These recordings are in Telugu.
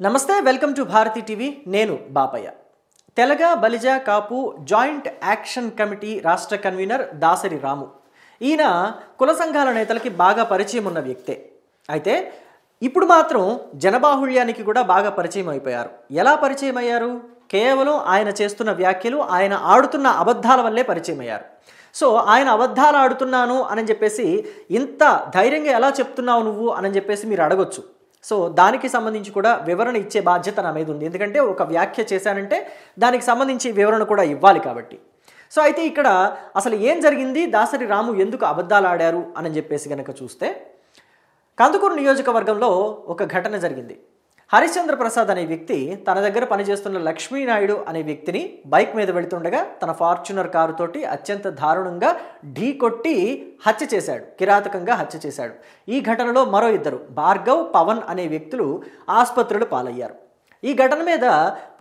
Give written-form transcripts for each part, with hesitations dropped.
నమస్తే వెల్కమ్ టు భారతి టీవీ నేను బాపయ్య తెలగ బలిజ కాపు జాయింట్ యాక్షన్ కమిటీ రాష్ట్ర కన్వీనర్ దాసరి రాము ఈయన కుల సంఘాల నేతలకి బాగా పరిచయం ఉన్న వ్యక్తే అయితే ఇప్పుడు మాత్రం జనబాహుళ్యానికి కూడా బాగా పరిచయం అయిపోయారు ఎలా పరిచయం అయ్యారు కేవలం ఆయన చేస్తున్న వ్యాఖ్యలు ఆయన ఆడుతున్న అబద్ధాల వల్లే పరిచయం అయ్యారు సో ఆయన అబద్ధాలు ఆడుతున్నాను అని చెప్పేసి ఇంత ధైర్యంగా ఎలా చెప్తున్నావు నువ్వు అని చెప్పేసి మీరు అడగొచ్చు సో దానికి సంబంధించి కూడా వివరణ ఇచ్చే బాధ్యత నా మీద ఉంది ఎందుకంటే ఒక వ్యాఖ్య చేశానంటే దానికి సంబంధించి వివరణ కూడా ఇవ్వాలి కాబట్టి సో అయితే ఇక్కడ అసలు ఏం జరిగింది దాసరి రాము ఎందుకు అబద్ధాలు ఆడారు అని చెప్పేసి గనక చూస్తే కందుకూరు నియోజకవర్గంలో ఒక ఘటన జరిగింది హరిశ్చంద్ర ప్రసాద్ అనే వ్యక్తి తన దగ్గర పనిచేస్తున్న లక్ష్మీనాయుడు అనే వ్యక్తిని బైక్ మీద వెళుతుండగా తన ఫార్చునర్ కారుతోటి అత్యంత దారుణంగా ఢీకొట్టి హత్య చేశాడు కిరాతకంగా హత్య చేశాడు ఈ ఘటనలో మరో ఇద్దరు భార్గవ్ పవన్ అనే వ్యక్తులు ఆసుపత్రులు పాలయ్యారు ఈ ఘటన మీద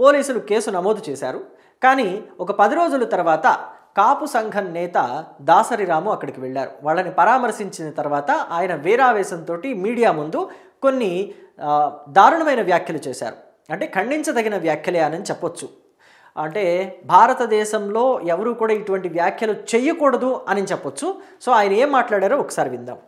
పోలీసులు కేసు నమోదు చేశారు కానీ ఒక 10 రోజుల తర్వాత కాపు సంఘం నేత దాసరి రాము అక్కడికి వెళ్ళారు వాళ్ళని పరామర్శించిన తర్వాత ఆయన వీరావేశంతో మీడియా ముందు కొన్ని దారుణమైన వ్యాఖ్యలు చేశారు అంటే ఖండించదగిన వ్యాఖ్యలే అని చెప్పొచ్చు అంటే భారతదేశంలో ఎవరు కూడా ఇటువంటి వ్యాఖ్యలు చేయకూడదు అని చెప్పొచ్చు సో ఆయన ఏం మాట్లాడారో ఒకసారి విందాం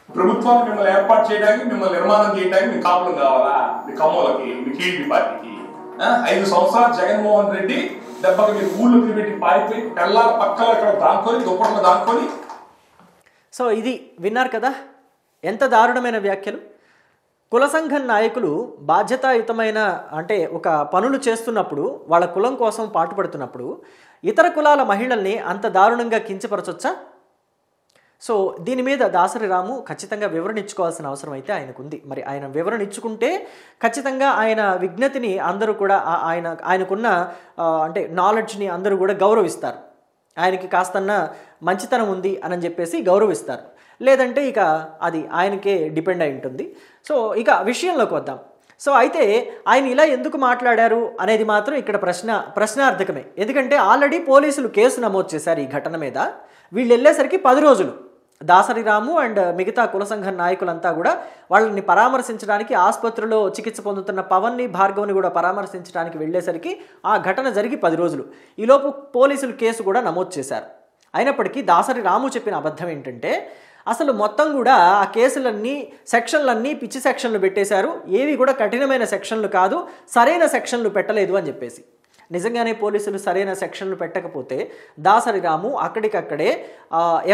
ప్రభుత్వాన్ని మిమ్మల్ని ఏర్పాటు చేయడానికి మిమ్మల్ని నిర్మాణం చేయడానికి మీకు కాపులు కావాలా మీ కమ్మోలకి మీ టీడీపీ పార్టీకి 5 సంవత్సరాలు జగన్మోహన్ రెడ్డి దెబ్బకి మీరు ఊళ్ళోకి పెట్టి పారిపోయి తెల్లాల పక్కల ఇక్కడ దాక్కొని దుప్పట్లో దాక్కొని సో ఇది విన్నారు కదా ఎంత దారుణమైన వ్యాఖ్యలు కుల సంఘం నాయకులు బాధ్యతాయుతమైన అంటే ఒక పనులు చేస్తున్నప్పుడు వాళ్ళ కులం కోసం పాటుపడుతున్నప్పుడు ఇతర కులాల మహిళల్ని అంత దారుణంగా కించపరచొచ్చా సో దీని మీద దాసరి రాము ఖచ్చితంగా వివరణ ఇచ్చుకోవాల్సిన అవసరం అయితే ఆయనకు ఉంది మరి ఆయన వివరణ ఇచ్చుకుంటే ఖచ్చితంగా ఆయన విజ్ఞతిని అందరూ కూడా ఆయనకున్న అంటే నాలెడ్జ్ని అందరూ కూడా గౌరవిస్తారు ఆయనకి కాస్తన్న మంచితనం ఉంది అని చెప్పేసి గౌరవిస్తారు లేదంటే ఇక అది ఆయనకే డిపెండ్ అయి ఉంటుంది సో ఇక విషయంలోకి వద్దాం సో అయితే ఆయన ఇలా ఎందుకు మాట్లాడారు అనేది మాత్రం ఇక్కడ ప్రశ్నార్థకమే ఎందుకంటే ఆల్రెడీ పోలీసులు కేసు నమోదు చేశారు ఈ ఘటన మీద వీళ్ళు వెళ్ళేసరికి 10 రోజులు దాసరి రాము అండ్ మిగతా కుల సంఘం నాయకులంతా కూడా వాళ్ళని పరామర్శించడానికి ఆసుపత్రిలో చికిత్స పొందుతున్న పవన్ని భార్గవ్ని కూడా పరామర్శించడానికి వెళ్ళేసరికి ఆ ఘటన జరిగి 10 రోజులు ఈలోపు పోలీసులు కేసు కూడా నమోదు చేశారు అయినప్పటికీ దాసరి రాము చెప్పిన అబద్ధం ఏంటంటే అసలు మొత్తం కూడా ఆ కేసులన్నీ సెక్షన్లన్నీ పిచ్చి సెక్షన్లు పెట్టేశారు ఏవి కూడా కఠినమైన సెక్షన్లు కాదు సరైన సెక్షన్లు పెట్టలేదు అని చెప్పేసి నిజంగానే పోలీసులు సరైన సెక్షన్లు పెట్టకపోతే దాసరి రాము అక్కడికక్కడే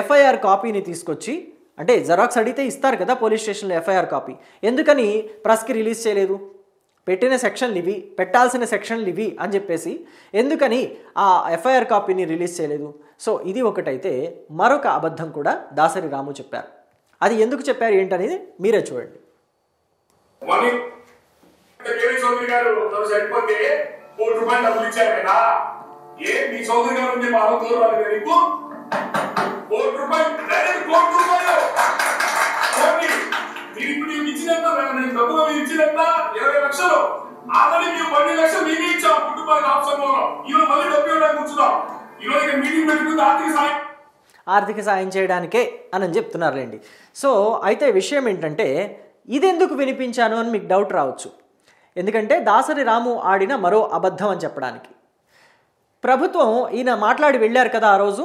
ఎఫ్ఐఆర్ కాపీని తీసుకొచ్చి అంటే జెరాక్స్ అడిగితే ఇస్తారు కదా పోలీస్ స్టేషన్లో ఎఫ్ఐఆర్ కాపీ ఎందుకని ప్రెస్కి రిలీజ్ చేయలేదు పెట్టిన సెక్షన్లు ఇవి పెట్టాల్సిన సెక్షన్లు ఇవి అని చెప్పేసి ఎందుకని ఆ ఎఫ్ఐఆర్ కాపీని రిలీజ్ చేయలేదు సో ఇది ఒకటైతే మరొక అబద్ధం కూడా దాసరి రాము చెప్పారు అది ఎందుకు చెప్పారు ఏంటనేది మీరే చూడండి ఆర్థిక సాయం చేయడానికే అని చెప్తున్నారులేండి సో అయితే విషయం ఏంటంటే ఇది ఎందుకు వినిపించాను అని మీకు డౌట్ రావచ్చు ఎందుకంటే దాసరి రాము ఆడిన మరో అబద్ధం అని చెప్పడానికి ప్రభుత్వం ఈయన మాట్లాడి వెళ్ళారు కదా ఆ రోజు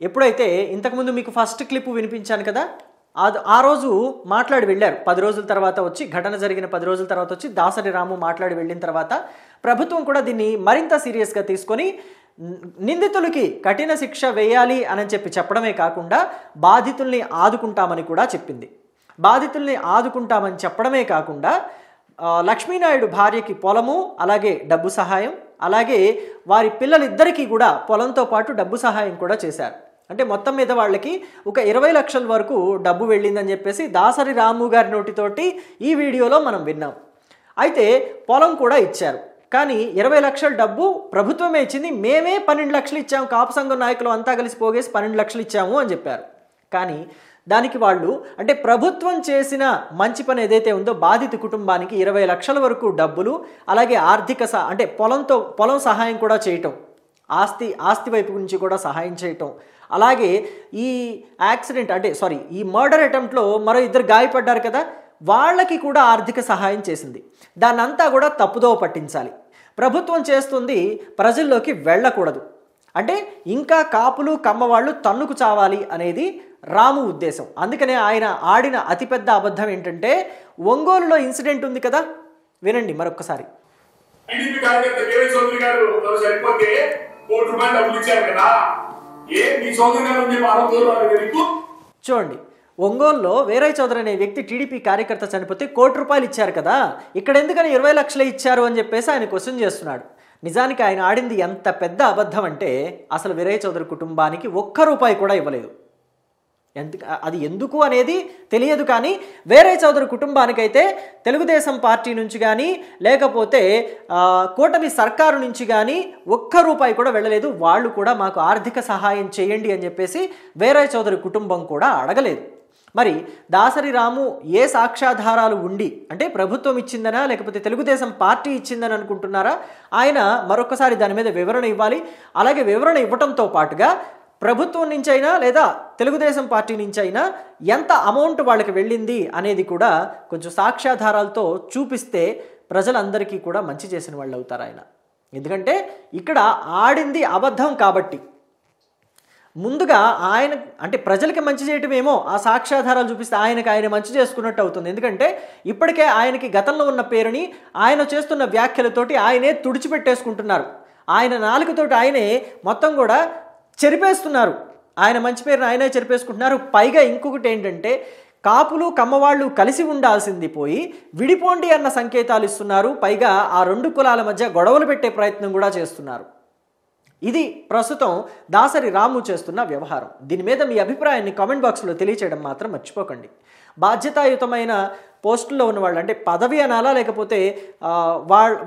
ఎప్పుడైతే ఇంతకుముందు మీకు ఫస్ట్ క్లిప్ వినిపించాను కదా ఆ రోజు మాట్లాడి వెళ్ళారు 10 రోజుల తర్వాత వచ్చి ఘటన జరిగిన 10 రోజుల తర్వాత వచ్చి దాసరి రాము మాట్లాడి వెళ్ళిన తర్వాత ప్రభుత్వం కూడా దీన్ని మరింత సీరియస్గా తీసుకొని నిందితులకి కఠిన శిక్ష వేయాలి అని చెప్పడమే కాకుండా బాధితుల్ని ఆదుకుంటామని కూడా చెప్పింది బాధితుల్ని ఆదుకుంటామని చెప్పడమే కాకుండా లక్ష్మీనాయుడు భార్యకి పొలము అలాగే డబ్బు సహాయం అలాగే వారి పిల్లలిద్దరికీ కూడా పొలంతో పాటు డబ్బు సహాయం కూడా చేశారు అంటే మొత్తం మీద వాళ్ళకి ఒక 20 లక్షల వరకు డబ్బు వెళ్ళిందని చెప్పేసి దాసరి రాము గారి నోటితోటి ఈ వీడియోలో మనం విన్నాం అయితే పొలం కూడా ఇచ్చారు కానీ 20 లక్షల డబ్బు ప్రభుత్వమే ఇచ్చింది మేమే 12 లక్షలు ఇచ్చాము కాపు సంఘం నాయకులు అంతా కలిసి పోగేసి 12 లక్షలు ఇచ్చాము అని చెప్పారు కానీ దానికి వాళ్ళు అంటే ప్రభుత్వం చేసిన మంచి పని ఏదైతే ఉందో బాధిత కుటుంబానికి 20 లక్షల వరకు డబ్బులు అలాగే ఆర్థిక అంటే పొలం సహాయం కూడా చేయటం ఆస్తి వైపు నుంచి కూడా సహాయం చేయటం అలాగే ఈ యాక్సిడెంట్ అంటే ఈ మర్డర్ అటెంప్ట్లో మరో ఇద్దరు గాయపడ్డారు కదా వాళ్ళకి కూడా ఆర్థిక సహాయం చేసింది. దాన్నంతా కూడా తప్పుదోవ పట్టించాలి. ప్రభుత్వం చేస్తుంది ప్రజల్లోకి వెళ్ళకూడదు. అంటే ఇంకా కాపులు కమ్మవాళ్ళు తన్నుకు చావాలి అనేది రాము ఉద్దేశం. అందుకనే ఆయన ఆడిన అతిపెద్ద అబద్ధం ఏంటంటే, ఒంగోలులో ఇన్సిడెంట్ ఉంది కదా, వినండి మరొక్కసారి. చూడండి, ఒంగోలులో వీరయ్య చౌదరి అనే వ్యక్తి టీడీపీ కార్యకర్త చనిపోతే ₹1,00,00,000 ఇచ్చారు కదా, ఇక్కడ ఎందుకని 20 లక్షలు ఇచ్చారు అని చెప్పేసి ఆయన క్వశ్చన్ చేస్తున్నాడు. నిజానికి ఆయన ఆడింది ఎంత పెద్ద అబద్ధం అంటే, అసలు వీరయ్య చౌదరి కుటుంబానికి ₹1 కూడా ఇవ్వలేదు. అది ఎందుకు అనేది తెలియదు, కానీ వీరయ్య చౌదరి కుటుంబానికైతే తెలుగుదేశం పార్టీ నుంచి కానీ లేకపోతే కూటమి సర్కారు నుంచి కానీ ₹1 కూడా వెళ్ళలేదు. వాళ్ళు కూడా మాకు ఆర్థిక సహాయం చేయండి అని చెప్పేసి వీరయ్య చౌదరి కుటుంబం కూడా అడగలేదు. మరి దాసరి రాము ఏ సాక్ష్యాధారాలు ఉండి, అంటే ప్రభుత్వం ఇచ్చిందనా లేకపోతే తెలుగుదేశం పార్టీ ఇచ్చిందని అనుకుంటున్నారా? ఆయన మరొకసారి దాని మీద వివరణ ఇవ్వాలి. అలాగే వివరణ ఇవ్వటంతో పాటుగా ప్రభుత్వం నుంచి అయినా లేదా తెలుగుదేశం పార్టీ నుంచి అయినా ఎంత అమౌంట్ వాళ్ళకి వెళ్ళింది అనేది కూడా కొంచెం సాక్ష్యాధారాలతో చూపిస్తే ప్రజలందరికీ కూడా మంచి చేసిన వాళ్ళు అవుతారు ఆయన. ఎందుకంటే ఇక్కడ ఆడింది అబద్ధం కాబట్టి ముందుగా ఆయన అంటే ప్రజలకి మంచి చేయటమేమో ఆ సాక్ష్యాధారాలు చూపిస్తే ఆయన మంచి చేసుకున్నట్టు అవుతుంది. ఎందుకంటే ఇప్పటికే ఆయనకి గతంలో ఉన్న పేరుని ఆయన చేస్తున్న వ్యాఖ్యలతోటి ఆయనే తుడిచిపెట్టేసుకుంటున్నారు. ఆయన నాలుకతోటి ఆయనే మొత్తం కూడా చెరిపేస్తున్నారు. ఆయన మంచి పేరుని ఆయనే చెరిపేసుకుంటున్నారు. పైగా ఇంకొకటి ఏంటంటే, కాపులు కమ్మవాళ్ళు కలిసి ఉండాల్సింది పోయి విడిపోండి అన్న సంకేతాలు ఇస్తున్నారు. పైగా ఆ 2 కులాల మధ్య గొడవలు పెట్టే ప్రయత్నం కూడా చేస్తున్నారు. ఇది ప్రస్తుతం దాసరి రాము చేస్తున్న వ్యవహారం. దీని మీద మీ అభిప్రాయాన్ని కామెంట్ బాక్స్లో తెలియచేయడం మాత్రం మర్చిపోకండి. బాధ్యతాయుతమైన పోస్టుల్లో ఉన్న వాళ్ళు, అంటే పదవి అనాలా లేకపోతే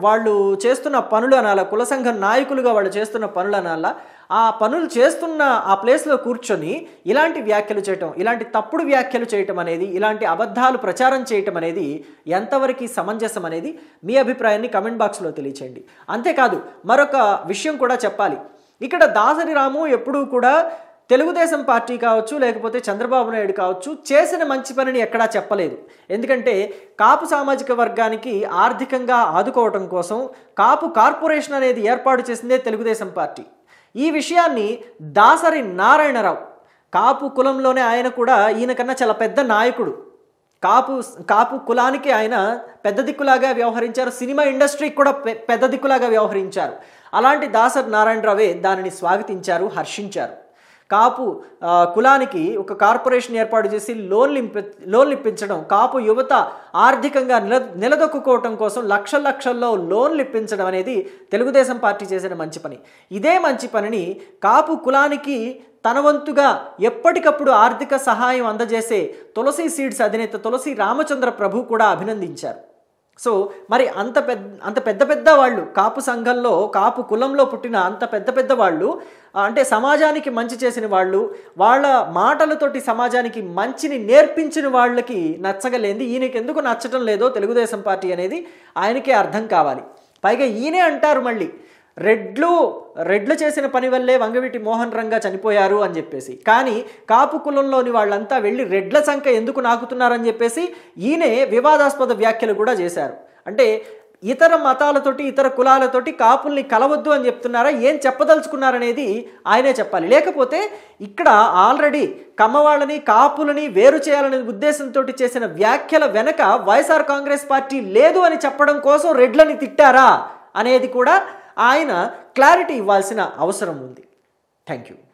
వాళ్ళు చేస్తున్న పనులు అనాలా, కుల సంఘం నాయకులుగా వాళ్ళు చేస్తున్న పనులు అనాలా, ఆ పనులు చేస్తున్న ఆ ప్లేస్లో కూర్చొని ఇలాంటి వ్యాఖ్యలు చేయటం, ఇలాంటి తప్పుడు వ్యాఖ్యలు చేయటం అనేది, ఇలాంటి అబద్ధాలు ప్రచారం చేయటం అనేది ఎంతవరకు సమంజసం అనేది మీ అభిప్రాయాన్ని కమెంట్ బాక్స్లో తెలియచేయండి. అంతేకాదు మరొక విషయం కూడా చెప్పాలి. ఇక్కడ దాసరి రాము ఎప్పుడూ కూడా తెలుగుదేశం పార్టీ కావచ్చు లేకపోతే చంద్రబాబు నాయుడు కావచ్చు చేసిన మంచి పనిని ఎక్కడా చెప్పలేదు. ఎందుకంటే కాపు సామాజిక వర్గానికి ఆర్థికంగా ఆదుకోవటం కోసం కాపు కార్పొరేషన్ అనేది ఏర్పాటు చేసిందే తెలుగుదేశం పార్టీ. ఈ విషయాన్ని దాసరి నారాయణరావు, కాపు కులంలోనే ఆయన కూడా ఈయన కన్నా చాలా పెద్ద నాయకుడు, కాపు కులానికి ఆయన పెద్ద దిక్కులాగా వ్యవహరించారు, సినిమా ఇండస్ట్రీకి కూడా పెద్ద దిక్కులాగా వ్యవహరించారు. అలాంటి దాసరి నారాయణరావే దానిని స్వాగతించారు, హర్షించారు. కాపు కులానికి ఒక కార్పొరేషన్ ఏర్పాటు చేసి లోన్లు ఇప్పించడం, కాపు యువత ఆర్థికంగా నిలదొక్కుకోవటం కోసం లక్షల్లో లోన్లు ఇప్పించడం అనేది తెలుగుదేశం పార్టీ చేసిన మంచి పని. ఇదే మంచి పనిని కాపు కులానికి తన వంతుగా ఎప్పటికప్పుడు ఆర్థిక సహాయం అందజేసే తులసి సీడ్స్ అధినేత తులసి రామచంద్ర ప్రభు కూడా అభినందించారు. సో మరి అంత పెద్ద వాళ్ళు, కాపు సంఘంలో కాపు కులంలో పుట్టిన అంత పెద్ద వాళ్ళు, అంటే సమాజానికి మంచి చేసిన వాళ్ళు, వాళ్ళ మాటలతోటి సమాజానికి మంచిని నేర్పించిన వాళ్ళకి నచ్చగలేంది ఈయనకి ఎందుకు నచ్చటం లేదో తెలుగుదేశం పార్టీ అనేది ఆయనకే అర్థం కావాలి. పైగా ఈయనే అంటారు మళ్ళీ, రెడ్లు చేసిన పని వల్లే వంగవీటి మోహన్ రంగా చనిపోయారు అని చెప్పేసి. కానీ కాపు కులంలోని వాళ్ళంతా వెళ్ళి రెడ్ల సంఖ ఎందుకు నాకుతున్నారని చెప్పేసి ఈయనే వివాదాస్పద వ్యాఖ్యలు కూడా చేశారు. అంటే ఇతర మతాలతోటి ఇతర కులాలతోటి కాపుల్ని కలవద్దు అని చెప్తున్నారా, ఏం చెప్పదలుచుకున్నారనేది ఆయనే చెప్పాలి. లేకపోతే ఇక్కడ ఆల్రెడీ కమ్మవాళ్ళని కాపులని వేరు చేయాలనే ఉద్దేశంతో చేసిన వ్యాఖ్యల వెనక వైఎస్ఆర్ కాంగ్రెస్ పార్టీ లేదు అని చెప్పడం కోసం రెడ్లని తిట్టారా అనేది కూడా ఆయన క్లారిటీ ఇవ్వాల్సిన అవసరం ఉంది. Thank you.